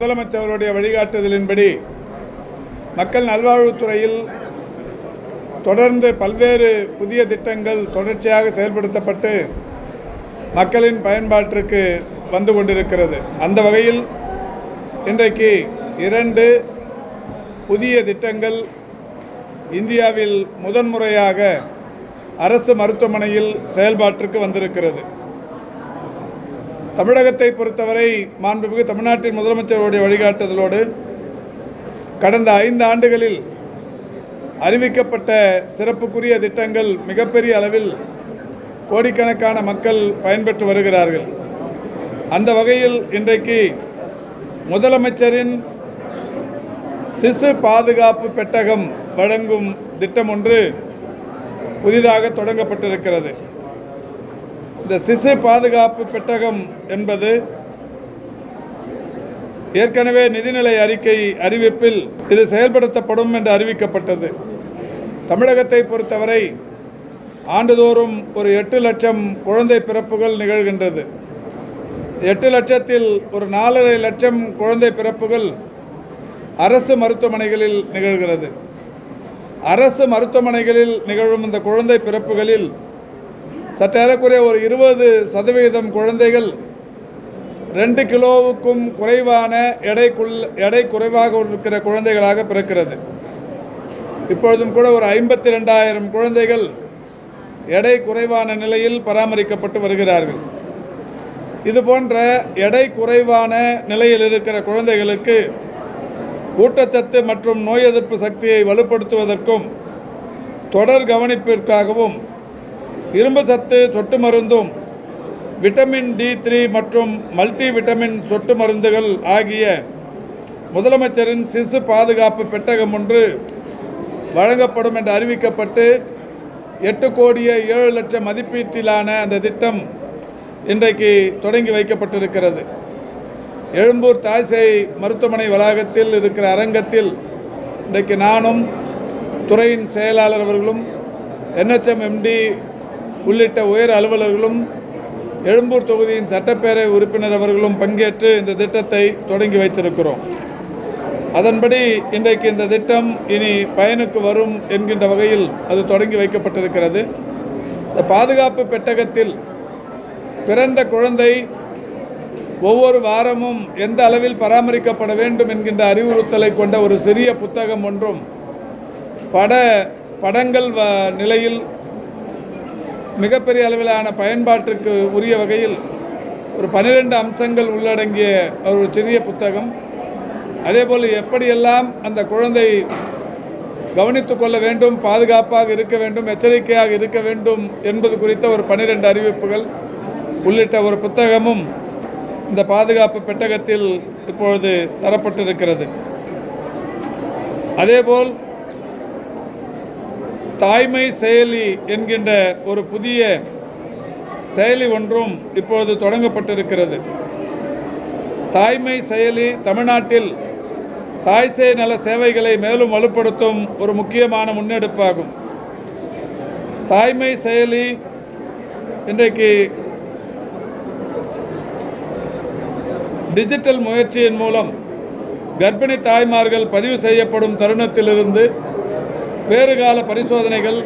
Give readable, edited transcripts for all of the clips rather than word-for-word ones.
முதலமைச்சருடைய வழிகாட்டுதலின்படி மக்கள் நல்வாழ்வுத்துறையில் தொடர்ந்து பல்வேறு புதிய திட்டங்கள் தொடர்ச்சியாக செயல்படுத்தப்பட்டு மக்களின் பயன்பாட்டிற்கு வந்து கொண்டிருக்கிறது. அந்த வகையில் இன்றைக்கு 2 புதிய திட்டங்கள் இந்தியாவில் முதன்முறையாக அரசு மருத்துவமனையில் செயல்பாட்டிற்கு வந்திருக்கிறது. தமிழகத்தை பொறுத்தவரை மாண்புமிகு தமிழ்நாட்டின் முதலமைச்சருடைய வழிகாட்டுதலோடு கடந்த 5 ஆண்டுகளில் அறிவிக்கப்பட்ட சிறப்புக்குரிய திட்டங்கள் மிகப்பெரிய அளவில் கோடிக்கணக்கான மக்கள் பயன்பெற்று வருகிறார்கள். அந்த வகையில் இன்றைக்கு முதலமைச்சரின் சிசு பாதுகாப்பு பெட்டகம் வழங்கும் திட்டம் ஒன்று புதிதாக தொடங்கப்பட்டிருக்கிறது. இந்த சிசு பாதுகாப்பு பெட்டகம் என்பது ஏற்கனவே நிதிநிலை அறிக்கை அறிவிப்பில் இது செயல்படுத்தப்படும் என்று அறிவிக்கப்பட்டது. தமிழகத்தை பொறுத்தவரை ஆண்டுதோறும் ஒரு 8 லட்சம் குழந்தை பிறப்புகள் நிகழ்கின்றது. 8 லட்சத்தில் ஒரு 4.5 லட்சம் குழந்தை பிறப்புகள் அரசு மருத்துவமனைகளில் நிகழ்கிறது. அரசு மருத்துவமனைகளில் நிகழும் இந்த குழந்தை பிறப்புகளில் சற்றேறக்குறைய ஒரு 20% குழந்தைகள் 2 கிலோவுக்கும் குறைவான எடை குறைவாக இருக்கிற குழந்தைகளாக பிறக்கிறது. இப்பொழுதும் கூட ஒரு 52,000 குழந்தைகள் எடை குறைவான நிலையில் பராமரிக்கப்பட்டு வருகிறார்கள். இதுபோன்ற எடை குறைவான நிலையில் இருக்கிற குழந்தைகளுக்கு ஊட்டச்சத்து மற்றும் நோய் எதிர்ப்பு சக்தியை வலுப்படுத்துவதற்கும் தொடர் கவனிப்பிற்காகவும் இரும்பு சத்து சொட்டு மருந்தும் விட்டமின் D3 மற்றும் மல்டி விட்டமின் சொட்டு மருந்துகள் ஆகிய முதலமைச்சரின் சிசு பாதுகாப்பு பெட்டகம் ஒன்று வழங்கப்படும் என்று அறிவிக்கப்பட்டு 8,07,00,000 மதிப்பீட்டிலான அந்த திட்டம் இன்றைக்கு தொடங்கி வைக்கப்பட்டிருக்கிறது. எழும்பூர் தாய்சேய் மருத்துவமனை வளாகத்தில் இருக்கிற அரங்கத்தில் இன்றைக்கு நானும் துறையின் செயலாளர் அவர்களும் NHM MD உள்ளிட்ட உயர் அலுவலர்களும் எழும்பூர் தொகுதியின் சட்டப்பேரவை உறுப்பினர் அவர்களும் பங்கேற்று இந்த திட்டத்தை தொடங்கி வைத்திருக்கிறோம். அதன்படி இன்றைக்கு இந்த திட்டம் இனி பயனுக்கு வரும் என்கின்ற வகையில் அது தொடங்கி வைக்கப்பட்டிருக்கிறது. இந்த பாதுகாப்பு பெட்டகத்தில் பிறந்த குழந்தை ஒவ்வொரு வாரமும் எந்த அளவில் பராமரிக்கப்பட வேண்டும் என்கின்ற அறிவுறுத்தலை கொண்ட ஒரு சிறிய புத்தகம் ஒன்றும் படங்கள் நிலையில் மிகப்பெரிய அளவிலான பயன்பாட்டிற்கு உரிய வகையில் ஒரு 12 அம்சங்கள் உள்ளடங்கிய ஒரு சிறிய புத்தகம், அதேபோல் எப்படியெல்லாம் அந்த குழந்தை கவனித்துக் கொள்ள வேண்டும், பாதுகாப்பாக இருக்க வேண்டும், எச்சரிக்கையாக இருக்க வேண்டும் என்பது குறித்த ஒரு 12 அறிவிப்புகள் உள்ளிட்ட ஒரு புத்தகமும் இந்த பாதுகாப்பு பெட்டகத்தில் இப்பொழுது தரப்பட்டிருக்கிறது. அதேபோல் தாய்மை செயலி என்கின்ற ஒரு புதிய செயலி ஒன்றும் இப்பொழுது தொடங்கப்பட்டிருக்கிறது. தாய்மை செயலி தமிழ்நாட்டில் தாய்சேய் நல சேவைகளை மேலும் வலுப்படுத்தும் ஒரு முக்கியமான முன்னெடுப்பாகும். தாய்மை செயலி இன்றைக்கு டிஜிட்டல் முயற்சியின் மூலம் கர்ப்பிணி தாய்மார்கள் பதிவு செய்யப்படும் தருணத்திலிருந்து பேறுகால பரிசோதனைகள்,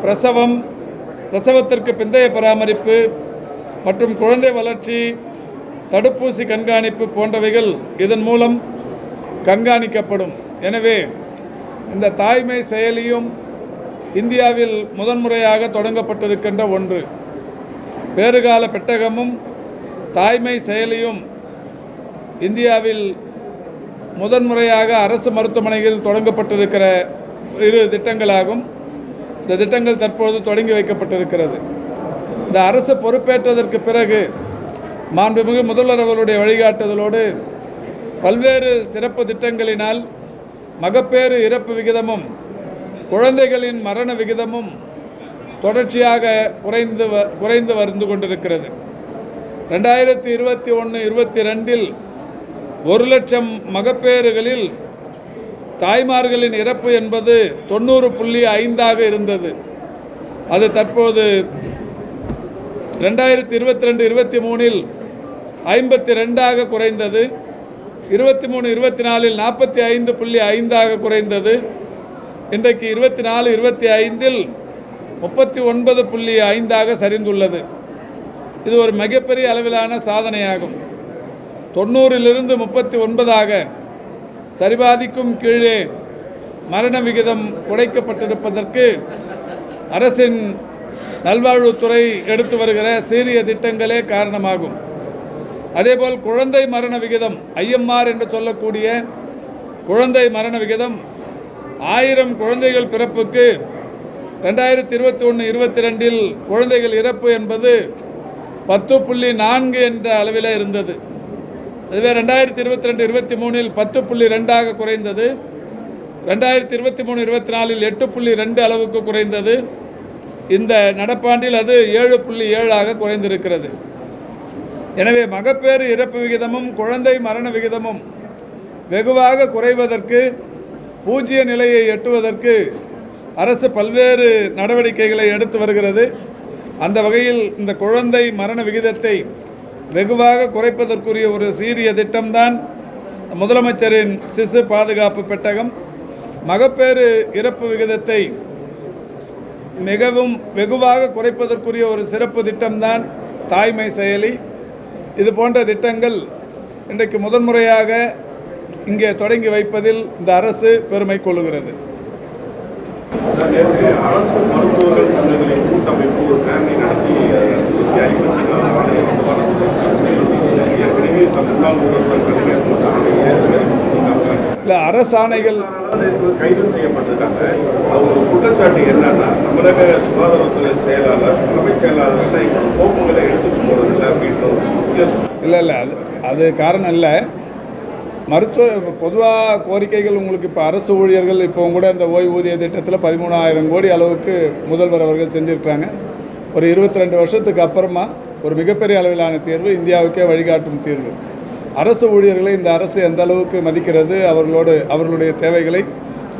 பிரசவம், பிரசவத்திற்கு பிந்தைய பராமரிப்பு மற்றும் குழந்தை வளர்ச்சி, தடுப்பூசி கண்காணிப்பு போன்றவைகள் இதன் மூலம் கண்காணிக்கப்படும். எனவே இந்த தாய்மை செயலியும் இந்தியாவில் முதன்முறையாக தொடங்கப்பட்டிருக்கின்ற ஒன்று. பேறுகால பெட்டகமும் தாய்மை செயலியும் இந்தியாவில் முதன்முறையாக அரசு மருத்துவமனையில் தொடங்கப்பட்டிருக்கிற 2 திட்டங்களாகும். இந்த திட்டங்கள் தற்போது தொடங்கி வைக்கப்பட்டிருக்கிறது. இந்த அரசு பொறுப்பேற்றதற்கு பிறகு மாண்புமிகு முதல்வர் அவருடைய வழிகாட்டுதலோடு பல்வேறு சிறப்பு திட்டங்களினால் மகப்பேறு இறப்பு விகிதமும் குழந்தைகளின் மரண விகிதமும் தொடர்ச்சியாக குறைந்து வந்து கொண்டிருக்கிறது. 2021-22 1 லட்சம் மகப்பேறுகளில் தாய்மார்களின் இறப்பு என்பது 90.5 இருந்தது. அது தற்போது 2022-23 52 குறைந்தது. 23, 24 45.5 குறைந்தது. இன்றைக்கு 24, 25 39.5 சரிந்துள்ளது. இது ஒரு மிகப்பெரிய அளவிலான சாதனையாகும். 90லிருந்து 39 சரிபாதிக்கும் கீழே மரண விகிதம் குறைக்கப்பட்டிருப்பதற்கு அரசின் நல்வாழ்வுத்துறை எடுத்து வருகிற சீரிய திட்டங்களே காரணமாகும். அதேபோல் குழந்தை மரண விகிதம் IMR என்று சொல்லக்கூடிய குழந்தை மரண விகிதம் 1000 குழந்தைகள் பிறப்புக்கு 2021-22 குழந்தைகள் இறப்பு என்பது 10.4 என்ற அளவில் இருந்தது. அதுவே 2022-23 10.2 குறைந்தது. 2023-24 8.2 அளவுக்கு குறைந்தது. இந்த நடப்பாண்டில் அது 7.7 குறைந்திருக்கிறது. எனவே மகப்பேறு இறப்பு விகிதமும் குழந்தை மரண விகிதமும் வெகுவாக குறைவதற்கு, பூஜ்ய நிலையை எட்டுவதற்கு அரசு பல்வேறு நடவடிக்கைகளை எடுத்து வருகிறது. அந்த வகையில் இந்த குழந்தை மரண விகிதத்தை வெகுவாக குறைப்பதற்குரிய ஒரு சீரிய திட்டம்தான் முதலமைச்சரின் சிசு பாதுகாப்பு பெட்டகம். மகப்பேறு இறப்பு விகிதத்தை மிகவும் வெகுவாக குறைப்பதற்குரிய ஒரு சிறப்பு திட்டம்தான் தாய்மை செயலி. இது போன்ற திட்டங்கள் இன்றைக்கு முதன்முறையாக இங்கே தொடங்கி வைப்பதில் இந்த அரசு பெருமை கொள்ளுகிறது. அரசு மருத்துவர்கள் சங்கங்களின் கூட்டமைப்பு ஒரு பேரணி நடத்தி 54 ஏற்கனவே முன்னாள் இல்லை, அரசாணைகள் கைது செய்யப்பட்டிருக்காங்க. அவங்க குற்றச்சாட்டு என்னன்னா, தமிழக சுகாதாரத்துறை செயலாளர், தலைமைச் செயலாளர் எங்களோட கோப்புகளை எடுத்துட்டு போறதில்லை அப்படின்னு. இல்லை, அது காரணம் இல்லை. மருத்துவ பொதுவாக கோரிக்கைகள் உங்களுக்கு இப்போ அரசு ஊழியர்கள் இப்போ கூட இந்த ஓய்வூதிய திட்டத்தில் 13,000 கோடி அளவுக்கு முதல்வர் அவர்கள் செஞ்சுருக்காங்க. ஒரு 22 வருஷத்துக்கு அப்புறமா ஒரு மிகப்பெரிய அளவிலான தீர்வு, இந்தியாவுக்கே வழிகாட்டும் தீர்வு. அரசு ஊழியர்களை இந்த அரசு எந்த அளவுக்கு மதிக்கிறது, அவர்களுடைய தேவைகளை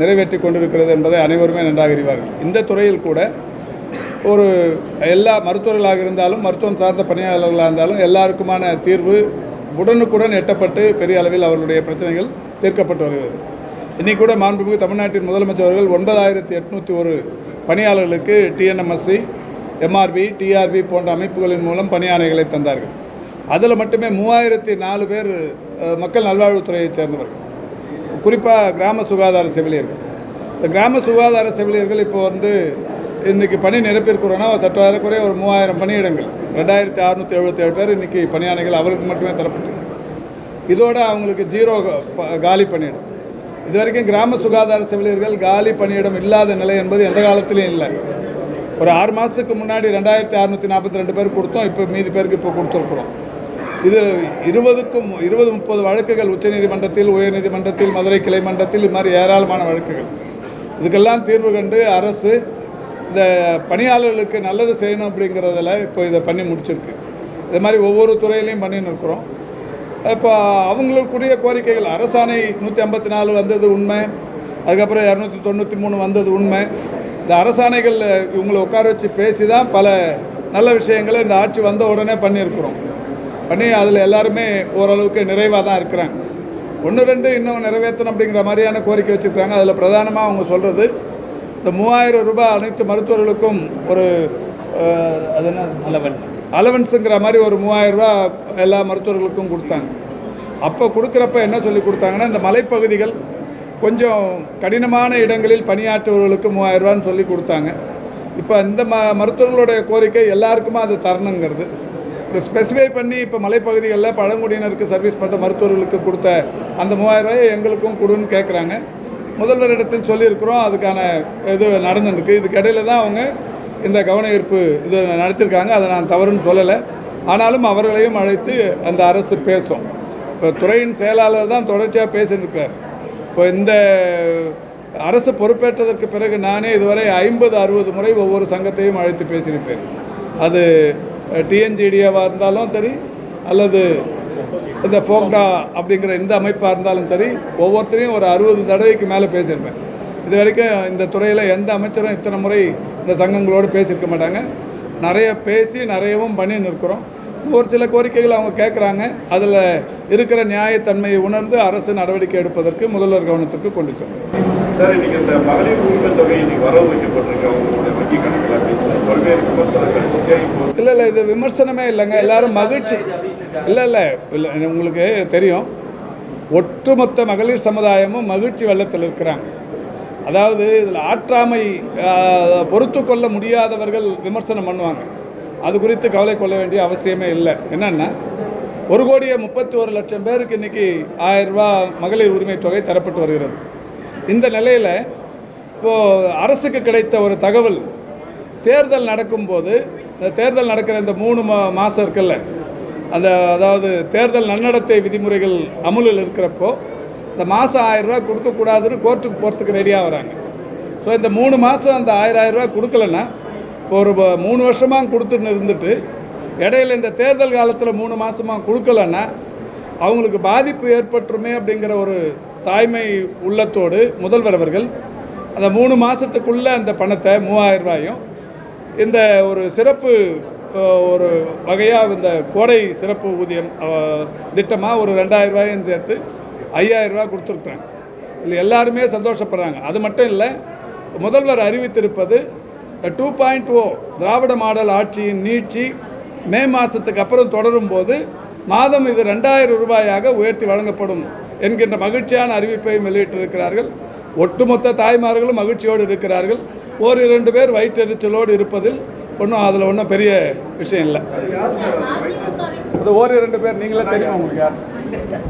நிறைவேற்றி கொண்டிருக்கிறது என்பதை அனைவருமே நன்றாக அறிவார்கள். இந்த துறையில் கூட ஒரு எல்லா மருத்துவர்களாக இருந்தாலும், மருத்துவம் சார்ந்த பணியாளர்களாக இருந்தாலும் எல்லாருக்குமான தீர்வு உடனுக்குடன் எட்டப்பட்டு பெரிய அளவில் அவர்களுடைய பிரச்சனைகள் தீர்க்கப்பட்டு வருகிறது. இன்றைக்கி கூட மாண்புமிகு தமிழ்நாட்டின் முதலமைச்சர் அவர்கள் 9,801 பணியாளர்களுக்கு TNMSC, MRB, TRB போன்ற அமைப்புகளின் மூலம் பணியாணைகளை தந்தார்கள். அதில் மட்டுமே 3004 பேர் மக்கள் நல்வாழ்வுத்துறையைச் சேர்ந்தவர்கள், குறிப்பாக கிராம சுகாதார செவிலியர்கள். இந்த கிராம சுகாதார செவிலியர்கள் இப்போ இன்றைக்கி பணி நிரப்பியிருக்கிறோன்னா சற்றேறக்குறைய ஒரு 3000 பணியிடங்கள், 2677 பேர் இன்றைக்கி பணியாணைகள் அவர்களுக்கு மட்டுமே தரப்பட்டிருக்கு. இதோட அவங்களுக்கு 0 காலி பணியிடம். இது வரைக்கும் கிராம சுகாதார செவிலியர்கள் காலி பணியிடம் இல்லாத நிலை என்பது எந்த காலத்திலையும் இல்லை. ஒரு 6 மாதத்துக்கு முன்னாடி 2642 பேர் கொடுத்தோம். இப்போ மீதி பேருக்கு இப்போ கொடுத்துருக்குறோம். இது 20-30 வழக்குகள் உச்சநீதிமன்றத்தில், உயர்நீதிமன்றத்தில், மதுரை கிளை மன்றத்தில், இது மாதிரி ஏராளமான வழக்குகள். இதுக்கெல்லாம் தீர்வு கண்டு அரசு இந்த பணியாளர்களுக்கு நல்லது செய்யணும் அப்படிங்கிறதில் இப்போ இதை பண்ணி முடிச்சிருக்கு. இது மாதிரி ஒவ்வொரு துறையிலையும் பண்ணின்னு இருக்கிறோம். இப்போ அவங்களுக்குரிய கோரிக்கைகள், அரசாணை 154 வந்தது உண்மை, அதுக்கப்புறம் 293 வந்தது உண்மை. இந்த அரசாணைகள் இவங்களை உட்கார வச்சு பேசி தான் பல நல்ல விஷயங்களை இந்த ஆட்சி வந்த உடனே பண்ணியிருக்கிறோம். அதில் எல்லாருமே ஓரளவுக்கு நிறைவாக தான் இருக்கிறாங்க. 1-2 இன்னும் நிறைவேற்றணும் அப்படிங்கிற மாதிரியான கோரிக்கை வச்சுருக்காங்க. அதில் பிரதானமாக அவங்க சொல்கிறது, இந்த 3000 ரூபாய் அனைத்து மருத்துவர்களுக்கும் ஒரு அது என்ன அலவன்ஸுங்கிற மாதிரி ஒரு 3000 ரூபா எல்லா மருத்துவர்களுக்கும் கொடுத்தாங்க. அப்போ கொடுக்குறப்ப என்ன சொல்லி கொடுத்தாங்கன்னா, இந்த மலைப்பகுதிகள் கொஞ்சம் கடினமான இடங்களில் பணியாற்றுவர்களுக்கு 3000 ரூபான்னு சொல்லி கொடுத்தாங்க. இப்போ இந்த மருத்துவர்களுடைய கோரிக்கை எல்லாருக்குமா அது தரணுங்கிறது ஒரு ஸ்பெசிஃபை பண்ணி இப்போ மலைப்பகுதிகளில் பழங்குடியினருக்கு சர்வீஸ் பண்ணுற மருத்துவர்களுக்கு கொடுத்த அந்த 3000 ரூபாயை எங்களுக்கும் கொடுன்னு கேட்குறாங்க. முதல்வரிடத்தில் சொல்லியிருக்கிறோம். அதுக்கான இது நடந்துருக்கு. இதுக்கிடையில் தான் அவங்க இந்த கவன ஈர்ப்பு இது நடத்தியிருக்காங்க. அதை நான் தவறுன்னு சொல்லலை. ஆனாலும் அவர்களையும் அழைத்து அந்த அரசு பேசும். இப்போ துறையின் செயலாளர் தான் தொடர்ச்சியாக பேசியிருக்கிறார். இப்போ இந்த அரசு பொறுப்பேற்றதற்கு பிறகு நானே இதுவரை 50-60 முறை ஒவ்வொரு சங்கத்தையும் அழைத்து பேசியிருப்பேன். அது TNGDAவாக இருந்தாலும் சரி, அல்லது இந்த ஃபோக்டா அப்படிங்கிற இந்த அமைப்பாக இருந்தாலும் சரி, ஒவ்வொருத்தரையும் ஒரு 60 தடவைக்கு மேலே பேசியிருப்பேன். இது வரைக்கும் இந்த துறையில் எந்த அமைச்சரும் இத்தனை முறை இந்த சங்கங்களோடு பேசியிருக்க மாட்டாங்க. நிறைய பேசி நிறையவும் பண்ணி நிற்கிறோம். ஒரு சில கோரிக்கைகள் அவங்க கேட்குறாங்க. அதில் இருக்கிற நியாயத்தன்மையை உணர்ந்து அரசு நடவடிக்கை எடுப்பதற்கு முதல்வர் கவனத்துக்கு கொண்டு செல்லும். சார், இன்னைக்கு இந்த மகளிர் உரிமை தொகை இன்னைக்கு வரவு வைக்கப்பட்டிருக்கு அவங்களுடைய வங்கி கணக்கில் அப்படின்னு சொல்லி பல்வேறு விமர்சனங்கள். இல்லை இது விமர்சனமே இல்லைங்க. எல்லாரும் மகிழ்ச்சி. இல்லை உங்களுக்கு தெரியும், ஒட்டுமொத்த மகளிர் சமுதாயமும் மகிழ்ச்சி வெள்ளத்தில் இருக்கிறாங்க. அதாவது இதில் ஆற்றாமை பொறுத்து கொள்ள முடியாதவர்கள் விமர்சனம் பண்ணுவாங்க. அது குறித்து கவலை கொள்ள வேண்டிய அவசியமே இல்லை. என்னென்னா 1,31,00,000 பேருக்கு இன்றைக்கி 1000 ரூபா மகளிர் உரிமை தொகை தரப்பட்டு வருகிறது. இந்த நிலையில் இப்போது அரசுக்கு கிடைத்த ஒரு தகவல், தேர்தல் நடக்கும்போது இந்த தேர்தல் நடக்கிற இந்த 3 மாதம் இருக்குல்ல, அதாவது தேர்தல் நன்னடத்தை விதிமுறைகள் அமுலில் இருக்கிறப்போ இந்த மாதம் 1000 ரூபா கொடுக்கக்கூடாதுன்னு கோர்ட்டுக்கு போகிறதுக்கு ரெடியாக வராங்க. ஸோ இந்த 3 மாதம் அந்த 1000 ரூபா கொடுக்கலன்னா, இப்போ ஒரு 3 வருஷமாக கொடுத்துன்னு இருந்துட்டு இடையில இந்த தேர்தல் காலத்தில் 3 மாதமாக கொடுக்கலன்னா அவங்களுக்கு பாதிப்பு ஏற்பட்டுருமே அப்படிங்கிற ஒரு தாய்மை உள்ளத்தோடு முதல்வர் அவர்கள் அந்த 3 மாதத்துக்குள்ளே அந்த பணத்தை 3000 ரூபாயும் இந்த ஒரு சிறப்பு ஒரு வகையாக இந்த கோடை சிறப்பு ஊதியம் திட்டமாக ஒரு 2000 ரூபாயும் சேர்த்து 5000 ரூபா கொடுத்துருக்குறாங்க. இதில் எல்லாருமே சந்தோஷப்படுறாங்க. அது மட்டும் இல்லை, முதல்வர் அறிவித்திருப்பது 2.0 திராவிட மாடல் ஆட்சியின் நீட்சி மே மாதத்துக்கு அப்புறம் தொடரும் போது மாதம் இது 2000 ரூபாயாக உயர்த்தி வழங்கப்படும் என்கின்ற மகிழ்ச்சியான அறிவிப்பையும் வெளியிட்டிருக்கிறார்கள். ஒட்டுமொத்த தாய்மார்களும் மகிழ்ச்சியோடு இருக்கிறார்கள். 1-2 பேர் வயிற்றெரிச்சலோடு இருப்பதில் அதில் ஒன்றும் பெரிய விஷயம் இல்லை. அது 1-2 பேர் நீங்களே தெரியும் உங்களுக்கு யார்.